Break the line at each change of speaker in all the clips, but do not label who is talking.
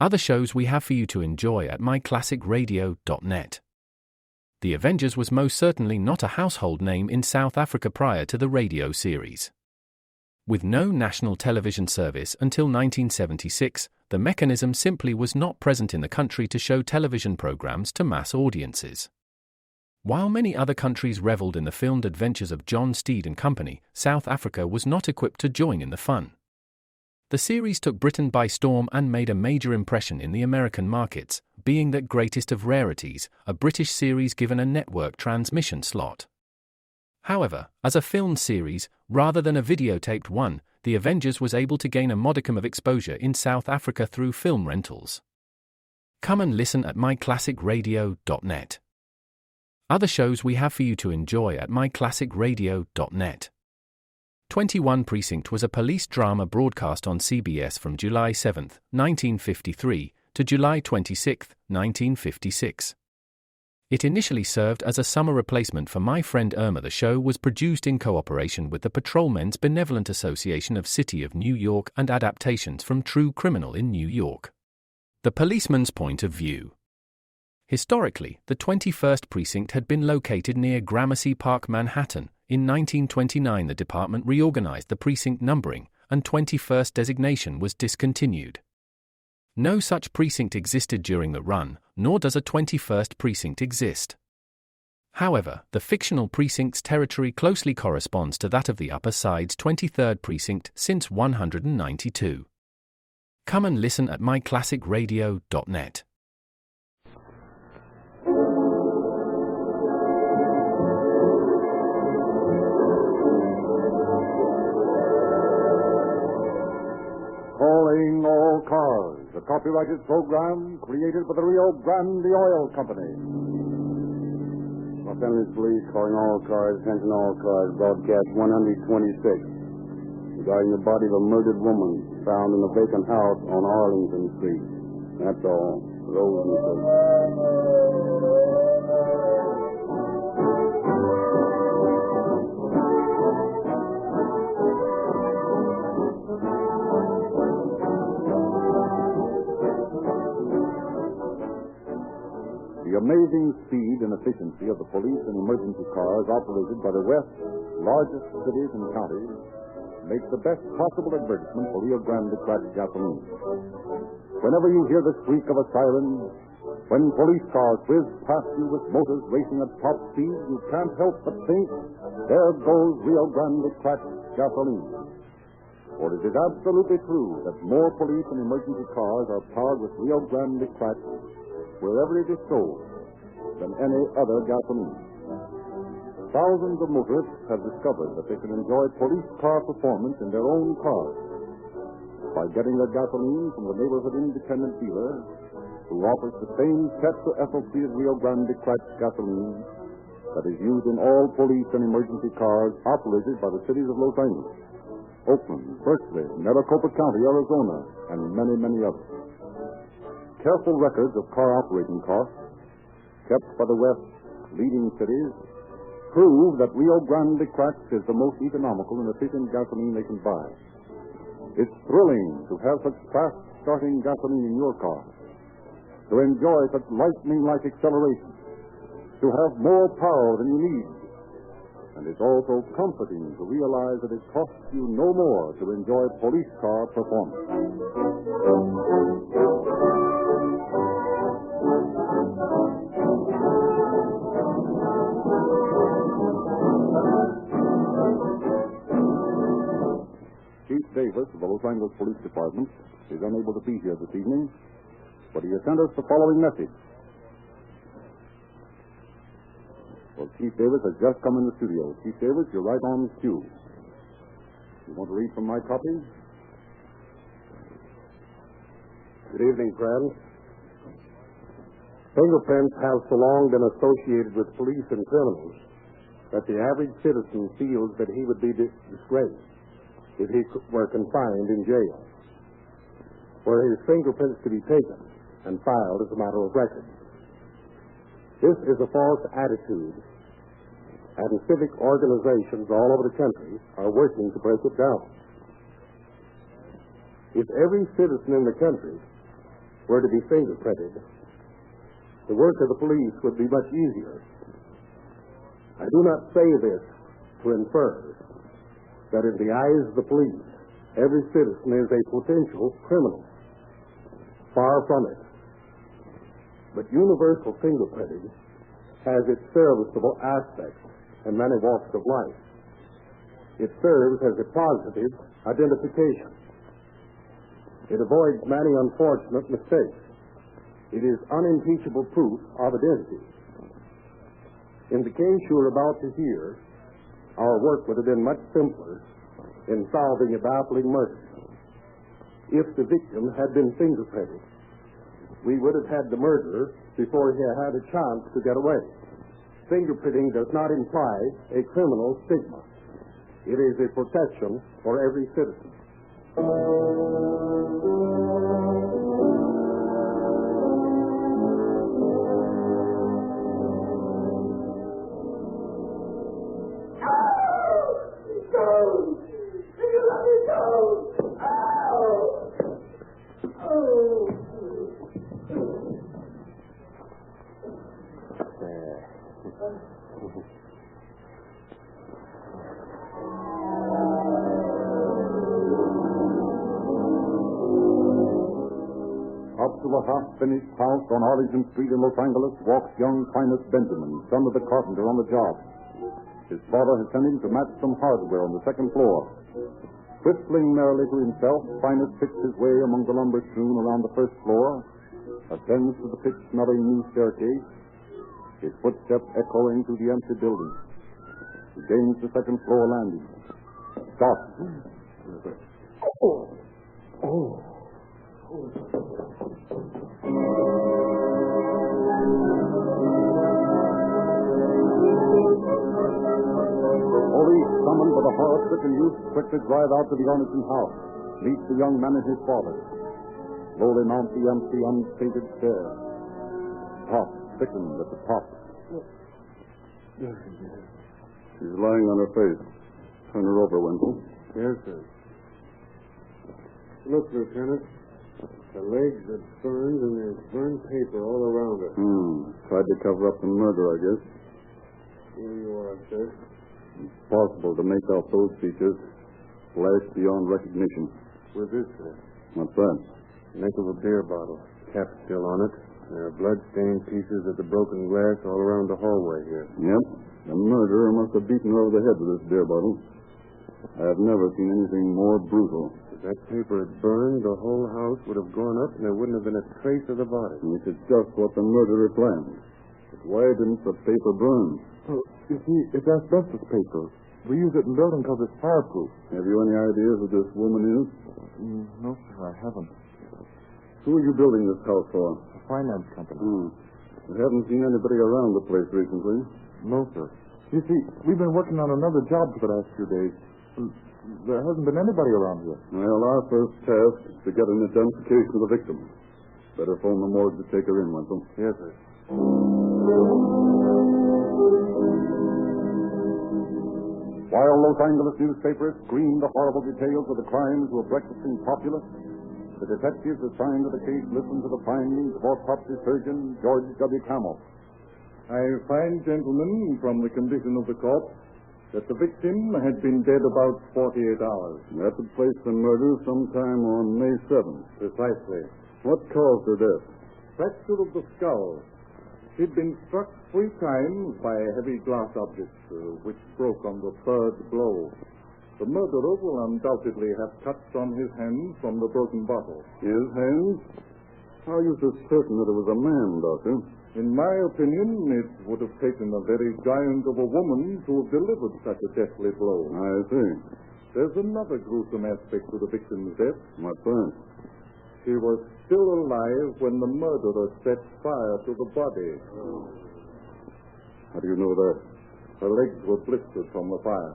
Other shows we have for you to enjoy at myclassicradio.net. The Avengers was most certainly not a household name in South Africa prior to the radio series. With no national television service until 1976, the mechanism simply was not present in the country to show television programs to mass audiences. While many other countries reveled in the filmed adventures of John Steed and company, South Africa was not equipped to join in the fun. The series took Britain by storm and made a major impression in the American markets, being that greatest of rarities, a British series given a network transmission slot. However, as a filmed series, rather than a videotaped one, The Avengers was able to gain a modicum of exposure in South Africa through film rentals. Come and listen at myclassicradio.net. Other shows we have for you to enjoy at myclassicradio.net. 21 Precinct was a police drama broadcast on CBS from July 7, 1953, to July 26, 1956. It initially served as a summer replacement for My Friend Irma. The show was produced in cooperation with the Patrolmen's Benevolent Association of City of New York and adaptations from True Criminal in New York. The Policeman's Point of View. Historically, the 21st Precinct had been located near Gramercy Park, Manhattan. In 1929, the department reorganized the precinct numbering, and 21st designation was discontinued. No such precinct existed during the run, nor does a 21st precinct exist. However, the fictional precinct's territory closely corresponds to that of the Upper Side's 23rd precinct since 192. Come and listen at myclassicradio.net.
Calling All Cars, a copyrighted program created by the Rio Grande Oil Company.
Los Angeles Police calling all cars, attention all cars, broadcast 126. Regarding the body of a murdered woman found in a vacant house on Arlington Street. That's all. Rosenthal.
The amazing speed and efficiency of the police and emergency cars operated by the West's largest cities and counties makes the best possible advertisement for Rio Grande cracked gasoline. Whenever you hear the squeak of a siren, when police cars whiz past you with motors racing at top speed, you can't help but think, there goes Rio Grande cracked gasoline. For it is absolutely true that more police and emergency cars are powered with Rio Grande cracked wherever it is sold than any other gasoline. Thousands of motorists have discovered that they can enjoy police car performance in their own cars by getting their gasoline from the neighborhood independent dealer who offers the same tetraethylfree Rio Grande cracked gasoline that is used in all police and emergency cars operated by the cities of Los Angeles, Oakland, Berkeley, Maricopa County, Arizona, and many, many others. Careful records of car operating costs kept by the West's leading cities prove that Rio Grande cracked is the most economical and efficient gasoline they can buy. It's thrilling to have such fast-starting gasoline in your car, to enjoy such lightning-like acceleration, to have more power than you need. And it's also comforting to realize that it costs you no more to enjoy police car performance. Chief Davis of the Los Angeles Police Department is unable to be here this evening, but he has sent us the following message. Well, Chief Davis has just come in the studio. Chief Davis, you're right on cue. You want to read from my copy?
Good evening, friends. Fingerprints have so long been associated with police and criminals that the average citizen feels that he would be disgraced if he were confined in jail, where his fingerprints to be taken and filed as a matter of record. This is a false attitude, and civic organizations all over the country are working to break it down. If every citizen in the country were to be fingerprinted, the work of the police would be much easier. I do not say this to infer that in the eyes of the police, every citizen is a potential criminal. Far from it. But universal fingerprinting has its serviceable aspects in many walks of life. It serves as a positive identification. It avoids many unfortunate mistakes. It is unimpeachable proof of identity. In the case you are about to hear, our work would have been much simpler in solving a baffling murder. If the victim had been fingerprinted, we would have had the murderer before he had a chance to get away. Fingerprinting does not imply a criminal stigma. It is a protection for every citizen.
Up to the half-finished house on Arlington Street in Los Angeles walks young Finus Benjamin, son of the carpenter on the job. His father has sent him to match some hardware on the second floor. Whistling merrily to himself, Finus picks his way among the lumber strewn around the first floor, ascends to the pitch-smelling new staircase, his footsteps echoing through the empty building. He gains the second floor landing. Stop. Police, summoned by the horror-stricken youth, quickly drive out to the Arlington house, meet the young man and his father. Slowly mount the empty, unpainted stair. Stop, thickened at the top.
She's lying on her face. Turn her over, Wenzel.
Yes, sir. Look, Lieutenant. The legs are burned and there's burned paper all around her.
Tried to cover up the murder, I guess.
Here you are, sir.
It's possible to make out those features. Flashed beyond recognition.
What's this, sir?
What's that?
Neck of a beer bottle. Cap still on it. There are blood-stained pieces of the broken glass all around the hallway here.
Yep. The murderer must have beaten her over the head with this beer bottle. I have never seen anything more brutal.
If that paper had burned, the whole house would have gone up and there wouldn't have been a trace of the body.
Which is just what the murderer planned. But why didn't the paper burn?
Well, you see, it's asbestos paper. We use it in building because it's fireproof.
Have you any idea who this woman is?
No, sir, I haven't.
Who are you building this house for?
A finance company.
I haven't seen anybody around the place recently.
No, sir. You see, we've been working on another job for the last few days. There hasn't been anybody around here.
Well, our first task is to get an identification of the victim. Better phone the morgue to take her in, Wenzel.
Yes, sir.
While Los Angeles newspapers screamed the horrible details of the crimes of a breakfasting populace, the detectives assigned to the case listened to the findings of autopsy surgeon George W. Camel.
I find, gentlemen, from the condition of the corpse, that the victim had been dead about 48 hours.
That would place the murder sometime on May 7th.
Precisely.
What caused her death?
Fracture of the skull. She'd been struck 3 times by heavy glass objects, which broke on the 3rd blow. The murderer will undoubtedly have cuts on his hands from the broken bottle.
His hands? How are you so certain that it was a man, Doctor?
In my opinion, it would have taken a very giant of a woman to have delivered such a deathly blow.
I see.
There's another gruesome aspect to the victim's death.
What's that?
She was still alive when the murderer set fire to the body.
How do you know that?
Her legs were blistered from the fire.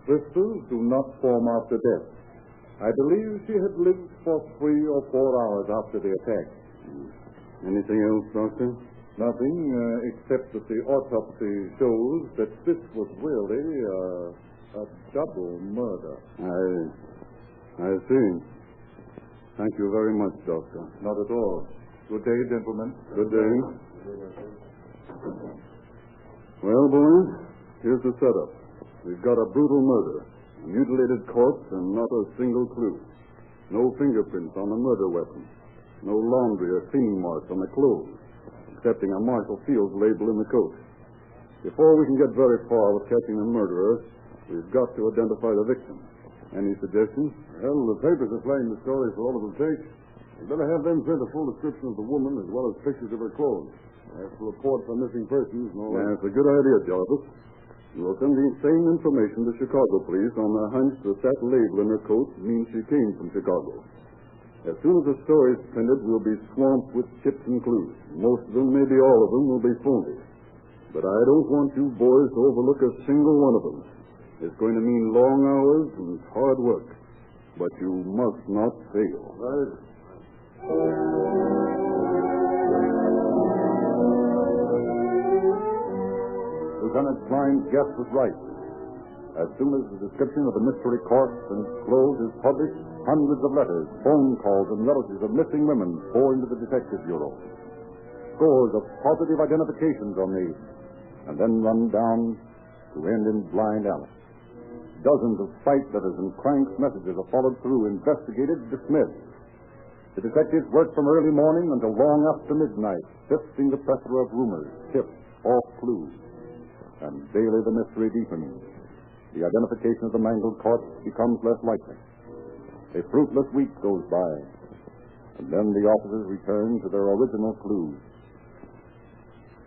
Blisters do not form after death. I believe she had lived for 3 or 4 hours after the attack.
Anything else, Doctor?
Nothing, except that the autopsy shows that this was really a double murder.
I see. Thank you very much, Doctor.
Not at all. Good day, gentlemen.
Good day. Well, boys, here's the setup. We've got a brutal murder, a mutilated corpse, and not a single clue. No fingerprints on the murder weapon. No laundry or cleaning marks on the clothes, excepting a Marshall Fields label in the coat. Before we can get very far with catching the murderer, we've got to identify the victim. Any suggestions?
Well, the papers are playing the story for all it will take. We'd better have them print a full description of the woman as well as pictures of her clothes. That's a report for missing persons and all that.
That's a good idea, Jarvis. We'll send the same information to Chicago police on the hunch that label in her coat means she came from Chicago. As soon as the story's printed, we'll be swamped with tips and clues. Most of them, maybe all of them, will be phony. But I don't want you boys to overlook a single one of them. It's going to mean long hours and hard work. But you must not fail.
Right.
Lieutenant Klein's guess was right. As soon as the description of the mystery corpse and its clothes is published, hundreds of letters, phone calls, and relatives of missing women pour into the Detective Bureau. Scores of positive identifications are made, and then run down to end in blind alley. Dozens of cite letters and Crank's messages are followed through, investigated, dismissed. The detectives work from early morning until long after midnight, sifting the plethora of rumors, tips, false clues. And daily the mystery deepens. The identification of the mangled corpse becomes less likely. A fruitless week goes by, and then the officers return to their original clues.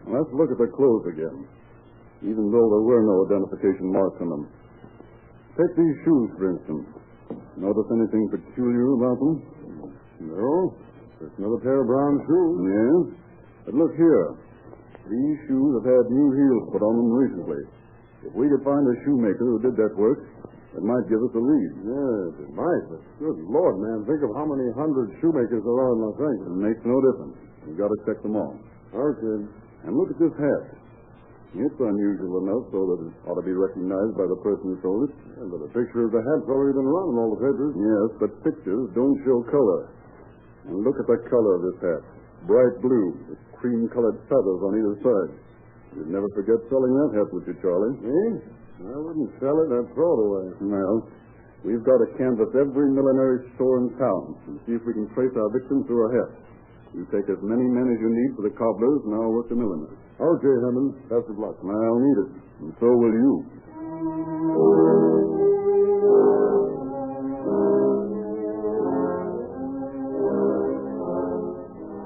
Let's look at the clothes again, even though there were no identification marks on them. Take these shoes, for instance. Notice anything peculiar about them?
No. Just another pair of brown shoes.
Yes. But look here. These shoes have had new heels put on them recently. If we could find a shoemaker who did that work, it might give us a lead.
Yes, it might, but good Lord, man, think of how many hundred shoemakers there are in Los Angeles.
It makes no difference. We've got to check them all.
Okay.
And look at this hat. It's unusual enough so that it ought to be recognized by the person who sold it.
Yeah, but the picture of the hat's already been around in all the papers.
Yes, but pictures don't show color. And look at the color of this hat. Bright blue, with cream-colored feathers on either side. You'd never forget selling that hat, would you, Charlie?
Me? I wouldn't sell it. I'd throw it away.
Well, we've got to canvass every millinery store in town and see if we can trace our victim through a hat. You take as many men as you need for the cobblers, and I'll work the milliners.
Okay, Herman. Best of luck.
I'll need it, and so will you.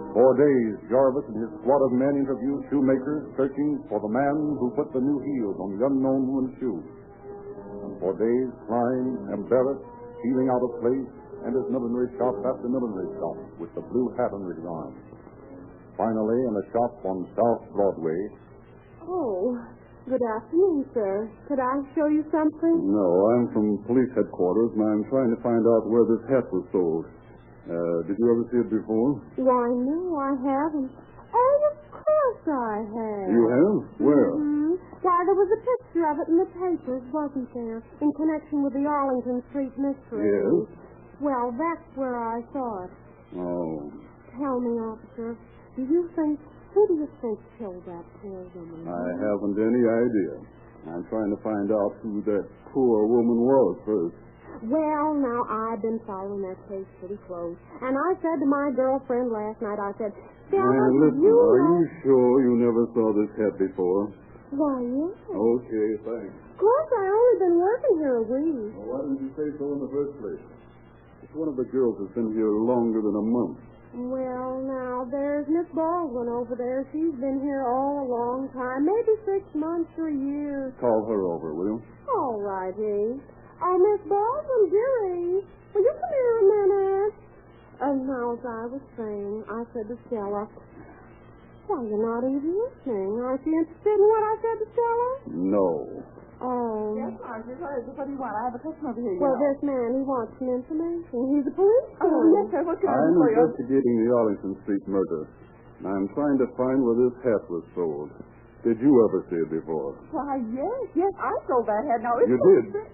For days, Jarvis and his squad of men interviewed shoemakers searching for the man who put the new heels on the unknown woman's shoes. And for days, Klein, embarrassed, feeling out of place, enters millinery shop after millinery shop with the blue hat under his arm. Finally, in a shop on South Broadway.
Oh, good afternoon, sir. Could I show you something?
No, I'm from police headquarters, and I'm trying to find out where this hat was sold. Did you ever see it before?
Why, no, I haven't. Oh, of course I have.
You have? Where?
Mm-hmm. Why, there was a picture of it in the papers, wasn't there, in connection with the Arlington Street mystery?
Yes.
Well, that's where I saw it.
Oh.
Tell me, officer, who do you think killed that poor woman?
I haven't any idea. I'm trying to find out who that poor woman was first.
Well, now, I've been following that case pretty close. And I said to my girlfriend last night, I said, Stella,
listen,
you
are
know...
you sure you never saw this hat before?
Why, yes.
Okay, thanks.
Of course, I only been working here a week.
Well, why didn't you say so in the first place? It's one of the girls that's been here longer than a month.
Well, now, there's Miss Baldwin over there. She's been here all a long time, maybe 6 months or a year.
Call her over, will you?
All righty. Oh, Miss Baldwin, dearie, will you come here a minute? Now, as I was saying, I said to Stella, why, you're not even listening. Aren't you interested in what I said to Stella?
No.
Oh.
Yes, Margaret. What do you want? I have a customer over here.
Well, this man, he wants some information. He's a policeman.
Oh, yes, sir. What can I
I'm
do for you?
investigating the Arlington Street murder. And I'm trying to find where this hat was sold. Did you ever see it before?
Why, yes, I sold that hat. Now,
You did?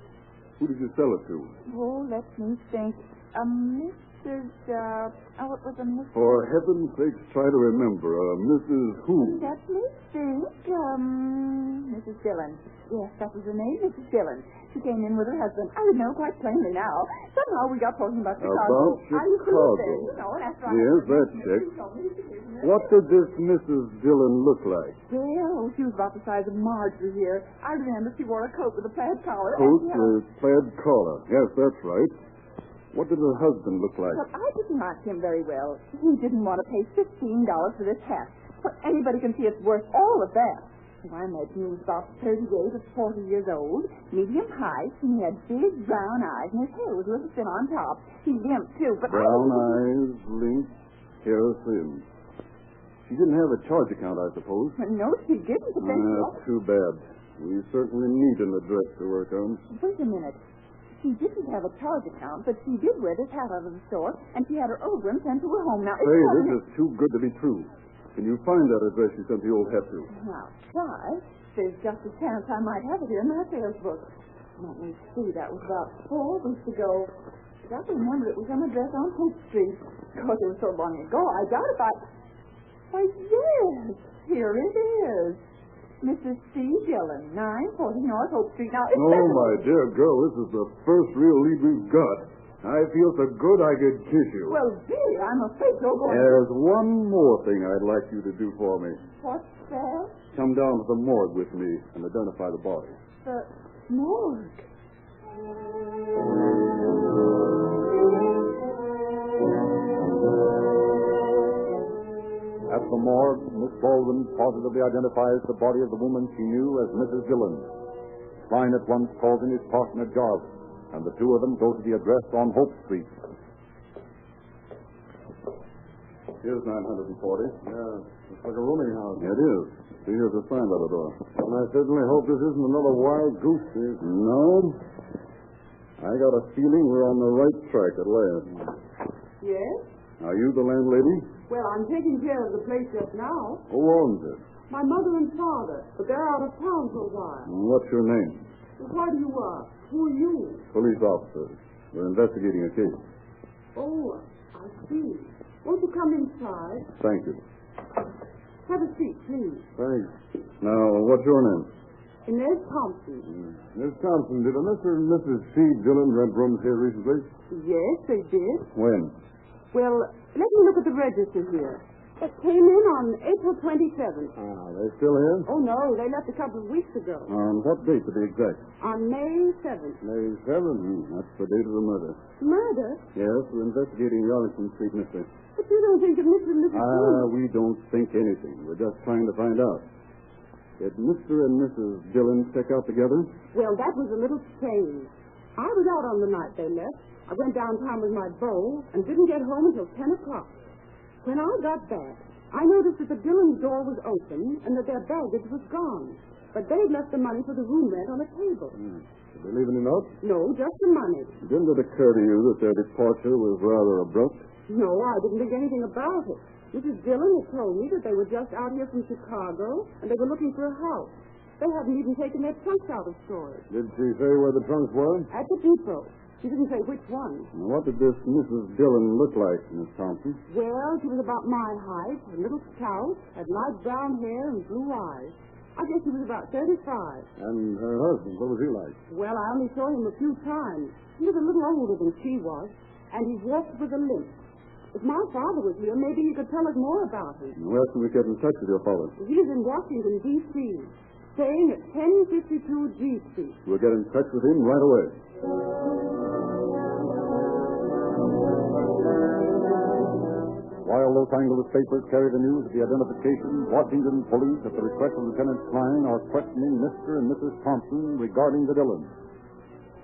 Who did you sell it to?
Oh, let me think. Miss Mrs. What was the Mrs.
For heaven's sakes, try to remember. Mrs. Who?
Let me think. Mrs. Dillon. Yes, that was her name, Mrs. Dillon. She came in with her husband. I know quite plainly now. Somehow we got talking about Chicago.
About
I used to live there,
Chicago.
you know, and after
Yes, that checks. What did this Mrs. Dillon look like?
Well, she was about the size of Marjorie here. I remember she wore a coat with a plaid collar.
Coat
and she had a-
with plaid collar. Yes, that's right. What did her husband look like?
But I didn't like him very well. He didn't want to pay $15 for this hat. But anybody can see it's worth all of that. So I imagine he was about 38 or 40 years old, medium height, and he had big brown eyes, and his hair was a little thin on top. He limped, too, but
Brown eyes, limp, hair thin. She didn't have a charge account, I suppose.
No, she didn't. But then
That's too bad. We certainly need an address to work on.
Wait a minute. She didn't have a charge account, but she did wear this hat out of the store, and she had her overham sent to her home. Now,
Say, this is too good to be true. Can you find that address you sent the old hat to?
Now, try. There's just a chance I might have it here in my sales book. Let me see. That was about 4 weeks ago. I remember it was an address on Hope Street. Because it was so long ago, I doubt if I... Why, yes. Here it is. Mrs. C. Dillon, 940 North Hope Street. Now, it's...
Oh, my dear girl, this is the first real lead we've got. I feel so good I could kiss you.
Well, gee, I'm afraid you're going
There's one more thing I'd like you to do for me.
What's that?
Come down to the morgue with me and identify the body.
The morgue.
At the morgue, Miss Baldwin positively identifies the body of the woman she knew as Mrs. Dillon. Klein at once calls in his partner, Jarvis, and the two of them go to the address on Hope Street.
Here's 940.
Yeah, it's like a rooming house.
It is. See, here's a sign by the door.
And I certainly hope this isn't another wild goose chase.
No. I got a feeling we're on the right track at last.
Yes?
Are you the landlady?
Well, I'm taking care of the place just now.
Who owns it?
My mother and father, but they're out of town for a while.
What's your name?
Why do you ask? Who are you?
Police officers. We're investigating a case.
Oh, I see. Won't you come inside?
Thank you.
Have a seat, please.
Thanks. Now, what's your name?
Inez Thompson.
Miss Thompson, did a Mr. and Mrs. C. Dillon rent rooms here recently?
Yes, they did.
When?
Well, let me look at the register here. It came in on April 27th.
They still here?
Oh, no, they left a couple of weeks ago.
On what date to be exact?
On May 7th.
May 7th. That's the date of the murder.
Murder?
Yes, we're investigating the Arlington Street mystery.
But you don't think of Mr. and Mrs. Dillon?
We don't think anything. We're just trying to find out. Did Mr. and Mrs. Dillon check out together?
Well, that was a little strange. I was out on the night they left. I went downtown with my beau and didn't get home until 10 o'clock. When I got back, I noticed that the Dillon's door was open and that their baggage was gone. But they'd left the money for the room rent on a table.
Did they leave any note?
No, just the money.
Didn't it occur to you that their departure was rather abrupt?
No, I didn't think anything about it. Mrs. Dillon had told me that they were just out here from Chicago and they were looking for a house. They hadn't even taken their trunks out of storage.
Did she say where the trunks were?
At the depot. She didn't say which one.
What did this Mrs. Dillon look like, Miss Thompson?
Well, she was about my height, a little stout, had light brown hair and blue eyes. I guess she was about 35.
And her husband, what was he like?
Well, I only saw him a few times. He was a little older than she was, and he walked with a limp. If my father was here, maybe he could tell us more about him.
Where can we get in touch with your father?
He's in Washington, D.C., staying at 1052 G Street.
We'll get in touch with him right away.
While Los Angeles papers carry the news of the identification, Washington police, at the request of Lieutenant Klein, are questioning Mr. and Mrs. Thompson regarding the Dillons.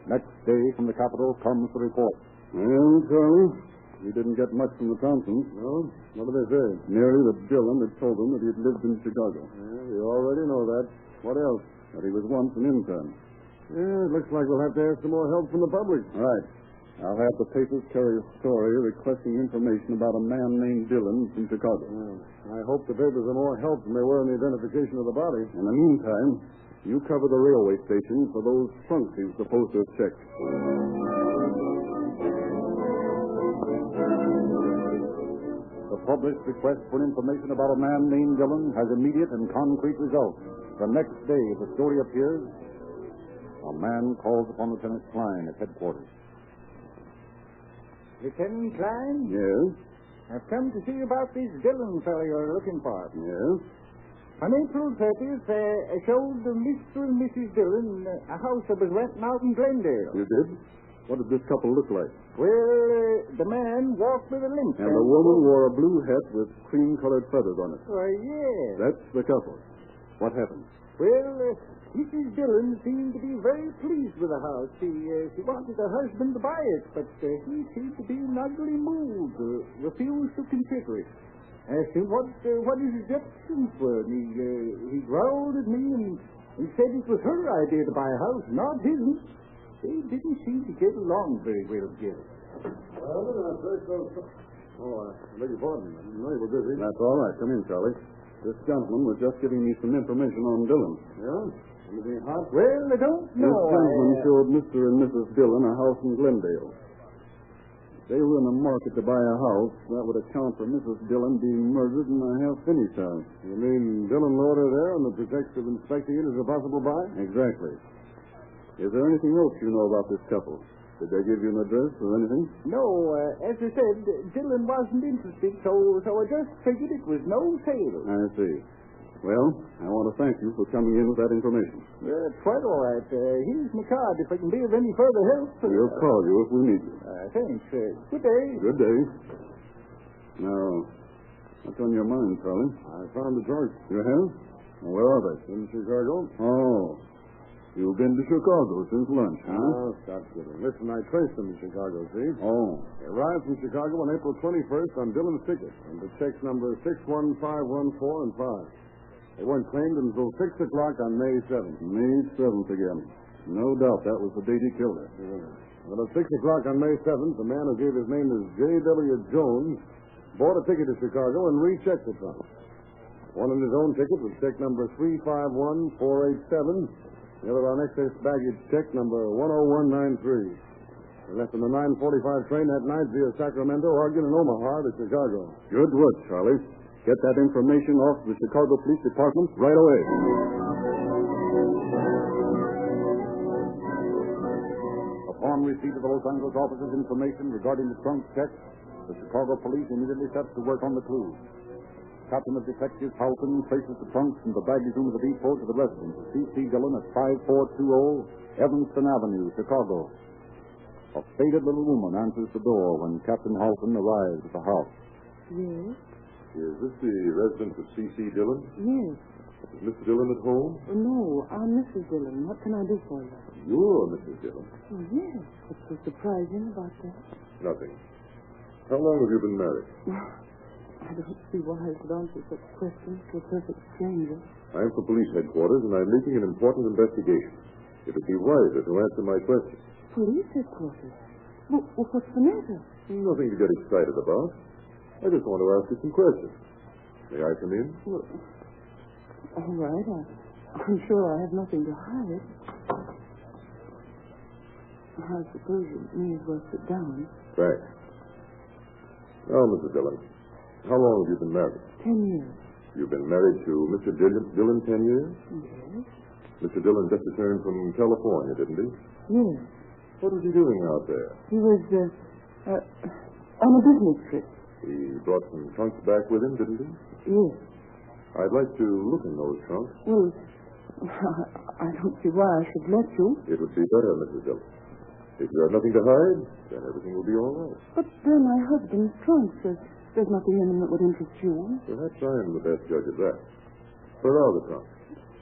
Next day, from the capital, comes the report.
Well, Charlie, we didn't get much from the Thompsons.
No? What do they say?
Merely that Dillon had told them that he had lived in Chicago.
Yeah, you already know that. What else?
That he was once an intern.
Yeah, it looks like we'll have to have some more help from the public.
Right. I'll have the papers carry a story requesting information about a man named Dillon from Chicago.
I hope the papers are more help than they were in the identification of the body.
In the meantime, you cover the railway station for those trunks he was supposed to have checked.
published request for information about a man named Dillon has immediate and concrete results. The next day, the story appears. A man calls upon Lieutenant Klein at headquarters.
Lieutenant Klein?
Yes?
I've come to see you about this Dillon fellow you're looking for.
Yes?
On April 30th, I showed Mr. and Mrs. Dillon a house that was renting out in Glendale.
You did? What did this couple look like?
Well, the man walked with a limp.
And the woman wore a blue hat with cream-colored feathers on it.
Why, yes.
That's the couple. What happened?
Well, Mrs. Dillon seemed to be very pleased with the house. She wanted her husband to buy it, but he seemed to be in ugly mood, refused to consider it. Asked him what his objections were, and he growled at me and said it was her idea to buy a house, not his. They didn't seem to get along very well together.
Oh, I beg your pardon. I didn't know you were busy. That's all right. Come in, Charlie. This gentleman was just giving me some information on Dillon. Yeah? Anything hot?
Well, I don't know.
This gentleman showed Mr. and Mrs. Dillon a house in Glendale. If they were in the market to buy a house, that would account for Mrs. Dillon being murdered in a half-finished house. You mean Dillon lured her there on the pretext of inspecting it as a possible buy? Exactly. Is there anything else you know about this couple? Did they give you an address or anything?
No, as I said, Dillon wasn't interested, so I just figured it was no sale.
I see. Well, I want to thank you for coming in with that information.
Quite all right. Here's my card if I can be of any further help.
We'll call you if we need you.
Thanks. Good day.
Good day. Now, what's on your mind, Charlie? I found the drugs. You have? Well, where are they? In Chicago? Oh. You've been to Chicago since lunch, huh? Oh, stop kidding. Listen, I traced them in Chicago, see? Oh. They arrived from Chicago on April 21st on Dillon's ticket, and the checks number 61514 and 5. They weren't claimed until 6 o'clock on May 7th. May 7th again. No doubt that was the date he killed her. Yeah. Well, at 6 o'clock on May 7th, the man who gave his name as J.W. Jones bought a ticket to Chicago and rechecked the trunk. One on his own ticket was check number 351487. The other on excess baggage check number 10193. They left on the 9:45 train that night via Sacramento, Oregon, and Omaha to Chicago. Good work, Charlie. Get that information off the Chicago Police Department right away.
Upon receipt of the Los Angeles officer's information regarding the trunk check, the Chicago police immediately sets to work on the clues. Captain of Detectives Houghton places the trunks in the baggage room of the depot to the residence of C.C. Dillon at 5420 Evanston Avenue, Chicago. A faded little woman answers the door when Captain Houghton arrives at the house.
Yes?
Is this the residence of C.C. Dillon?
Yes.
Is Mr. Dillon at home?
No, I'm Mrs. Dillon. What can I do for you?
You're Mrs. Dillon.
Oh, yes. What's so surprising about that?
Nothing. How long have you been married?
I don't see why I should answer such questions to a perfect stranger.
I'm from police headquarters, and I'm making an important investigation. It would be wiser to answer my questions.
Police headquarters? Well, what's the matter?
Nothing to get excited about. I just want to ask you some questions. May I come in?
Well, all right. I'm sure I have nothing to hide. I suppose you may as well sit down.
Thanks. Now, Mrs. Dillon, how long have you been married?
10 years.
You've been married to Mr. Dillon 10 years?
Yes.
Mr. Dillon just returned from California, didn't he?
Yes.
What was he doing out there?
He was, on a business trip.
He brought some trunks back with him, didn't he?
Yes.
I'd like to look in those trunks.
Well, I don't see why I should let you.
It would be better, Mrs. Dillon. If you have nothing to hide, then everything will be all right.
But they're my husband's trunks. There's nothing in them that would interest you.
Perhaps I am the best judge of that. Where are the trunks?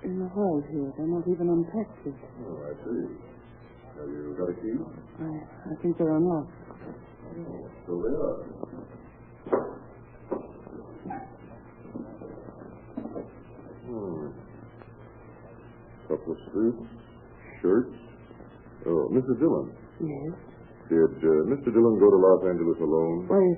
In the hall here. They're not even unpacked yet.
Oh, I see. Have you got a key?
I think they're unlocked.
So they are. Couple of suits, shirts. Oh, Mrs. Dillon.
Yes?
Did Mr. Dillon go to Los Angeles alone?
Why,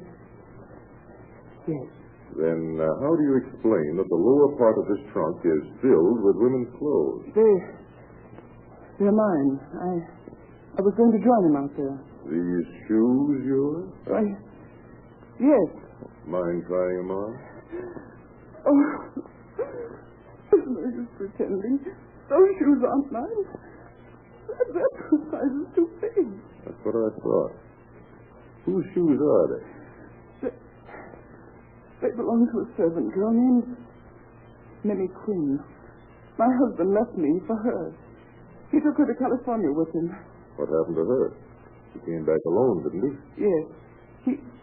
yes.
Then how do you explain that the lower part of this trunk is filled with women's clothes?
They're mine. I was going to join him out there.
These shoes yours?
Yes.
Mind trying them on?
Oh, there's no use pretending. Those shoes aren't mine. That size is too big.
That's what I thought. Whose shoes are they?
They belong to a servant girl named Minnie Quinn. My husband left me for her. He took her to California with him.
What happened to her? He came back alone, didn't he?
Yes.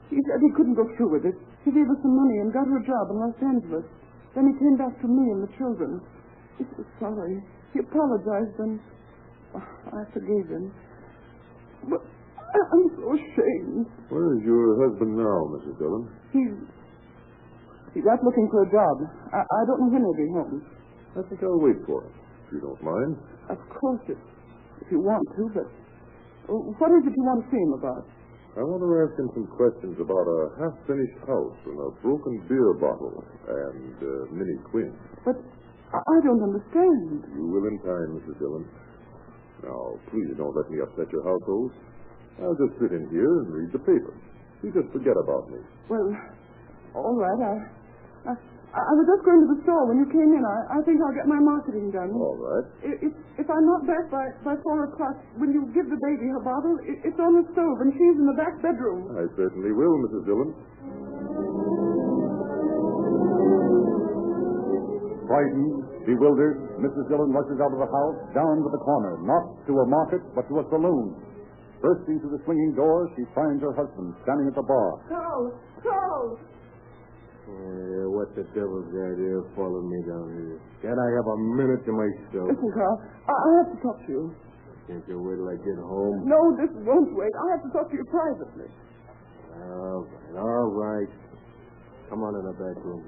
He said he couldn't go through with it. He gave us some money and got her a job in Los Angeles. Then he came back to me and the children. He was sorry. He apologized and I forgave him. But I'm so ashamed.
Where is your husband now, Mrs. Dillon?
He's out looking for a job. I don't know when he'll be home.
I think I'll wait for him, if you don't mind.
Of course, if you want to, but what is it you want to see him about?
I want to ask him some questions about a half-finished house and a broken beer bottle and Minnie Quinn.
But I don't understand.
You will in time, Mrs. Dillon. Now, please don't let me upset your household. I'll just sit in here and read the paper. You just forget about me.
Well, all right. I was just going to the store when you came in. I think I'll get my marketing done.
All right.
If I'm not back by 4 o'clock, will you give the baby her bottle? It's on the stove, and she's in the back bedroom.
I certainly will, Mrs. Dillon.
Frightened, bewildered, Mrs. Dillon rushes out of the house, down to the corner, not to a market, but to a saloon. Bursting through the swinging door, she finds her husband standing at the bar.
Carl!
What the devil's the idea of following me down here? Can't I have a minute to myself?
Listen, Carl, I have to talk to you.
Can't you wait till I get home?
No, this won't wait. I have to talk to you privately.
All right. Come on in the back room.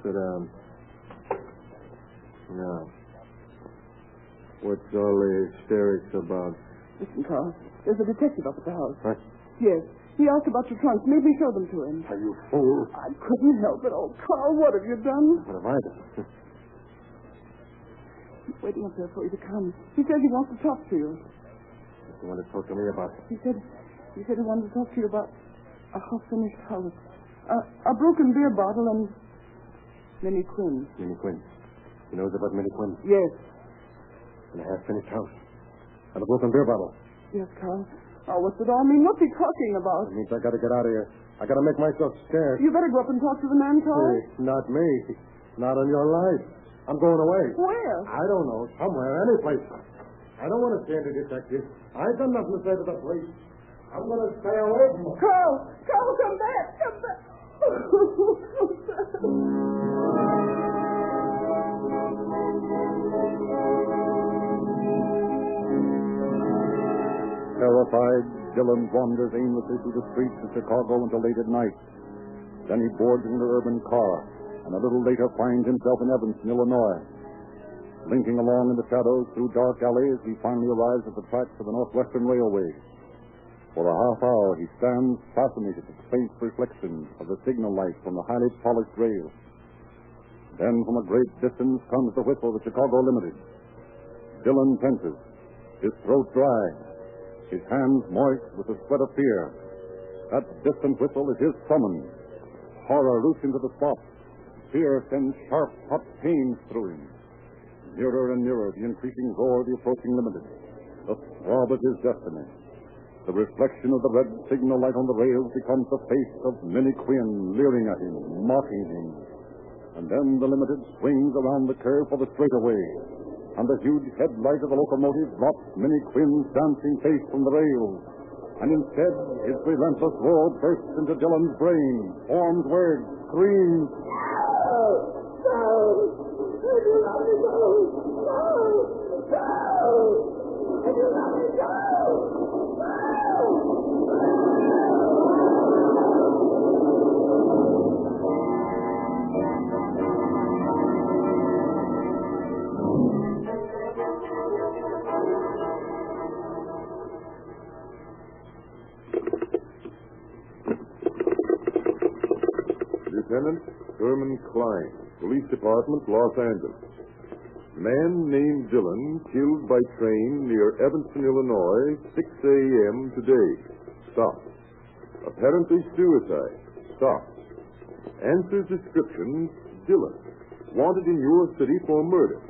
Sit down. Now, what's all the hysterics about?
Listen, Carl, there's a detective up at the house.
What?
Yes. He asked about your trunks. Made me show them to him.
Are you fool?
I couldn't help it. Oh, Carl, what have you done?
What have I done?
He's waiting up there for you to come. He says he wants to talk to you.
What do you want to talk to me about?
He said he wanted to talk to you about a half-finished house. A broken beer bottle and Minnie Quinn.
Minnie Quinn. He knows about Minnie Quinn?
Yes.
And a half-finished house. And a broken beer bottle.
Yes, Carl. Oh, what's it all mean? What's he talking about?
It means I got to get out of here. I got to make myself scarce.
You better go up and talk to the man, Carl.
Hey, not me. Not on your life. I'm going away.
Where?
I don't know. Somewhere. Any place. I don't want to stand a detective. I've done nothing to say to the police. I'm going to stay away from them.
Carl, come back. Come back.
Terrified, Dillon wanders aimlessly through the streets of Chicago until late at night. Then he boards an urban car, and a little later finds himself in Evanston, Illinois. Linking along in the shadows through dark alleys, he finally arrives at the tracks of the Northwestern Railway. For a half hour, he stands fascinated at the faint reflections of the signal lights from the highly polished rails. Then, from a great distance, comes the whistle of the Chicago Limited. Dillon tenses, his throat dry, his hands moist with the sweat of fear. That distant whistle is his summons. Horror roots him to the spot. Fear sends sharp, hot pains through him. Nearer and nearer, the increasing roar of the approaching Limited. The throb of his destiny. The reflection of the red signal light on the rails becomes the face of Minnie Quinn, leering at him, mocking him. And then the Limited swings around the curve for the straightaway. And the huge headlight of the locomotive blocks Minnie Quinn's dancing face from the rails. And instead, his relentless roar bursts into Dillon's brain, forms words, screams.
Lieutenant Herman Klein, Police Department, Los Angeles. Man named Dillon killed by train near Evanston, Illinois, 6 a.m. today. Stop. Apparently suicide. Stop. Answers description, Dillon. Wanted in your city for murder.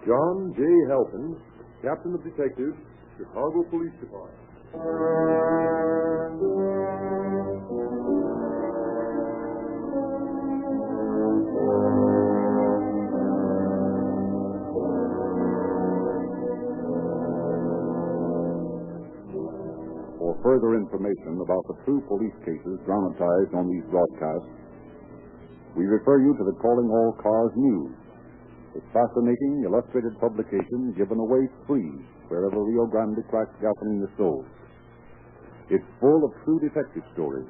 John J. Halpin, Captain of Detectives, Chicago Police Department.
For further information about the true police cases dramatized on these broadcasts, we refer you to the Calling All Cars News, a fascinating illustrated publication given away free wherever Rio Grande cracked gasoline is sold. It's full of true detective stories,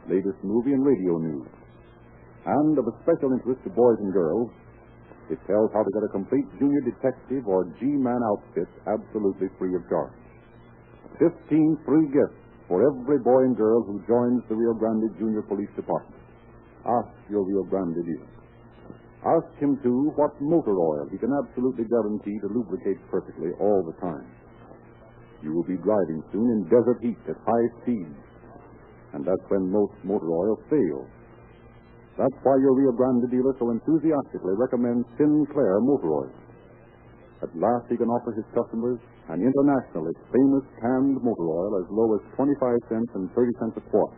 latest movie and radio news, and of a special interest to boys and girls, it tells how to get a complete junior detective or G-man outfit absolutely free of charge. 15 free gifts for every boy and girl who joins the Rio Grande Junior Police Department. Ask your Rio Grande dealer. Ask him, too, what motor oil he can absolutely guarantee to lubricate perfectly all the time. You will be driving soon in desert heat at high speeds, and that's when most motor oil fails. That's why your Rio Grande dealer so enthusiastically recommends Sinclair motor oil. At last he can offer his customers an internationally famous canned motor oil as low as 25 cents and 30 cents a quart.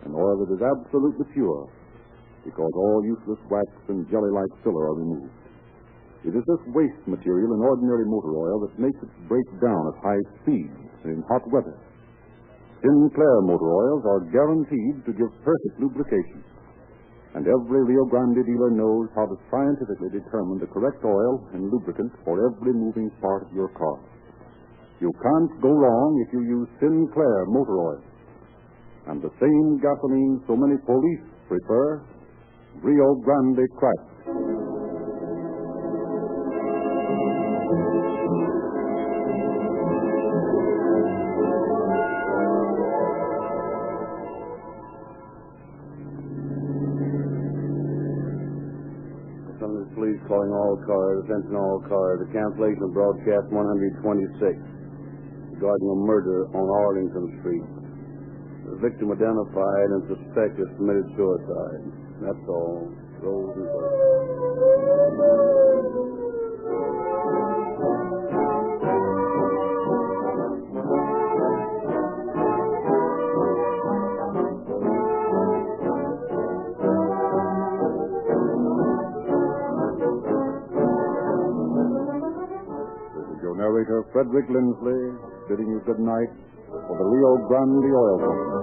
An oil that is absolutely pure because all useless wax and jelly-like filler are removed. It is this waste material in ordinary motor oil that makes it break down at high speeds and in hot weather. Sinclair motor oils are guaranteed to give perfect lubrication. And every Rio Grande dealer knows how to scientifically determine the correct oil and lubricant for every moving part of your car. You can't go wrong if you use Sinclair motor oil. And the same gasoline so many police prefer, Rio Grande cracked.
Police calling all cars, attention all cars, the cancellation of broadcast 126 regarding a murder on Arlington Street. The victim identified and suspected committed suicide. That's all. Rolls and
Narrator Frederick Lindsley bidding you good night for the Rio Grande Oil Company.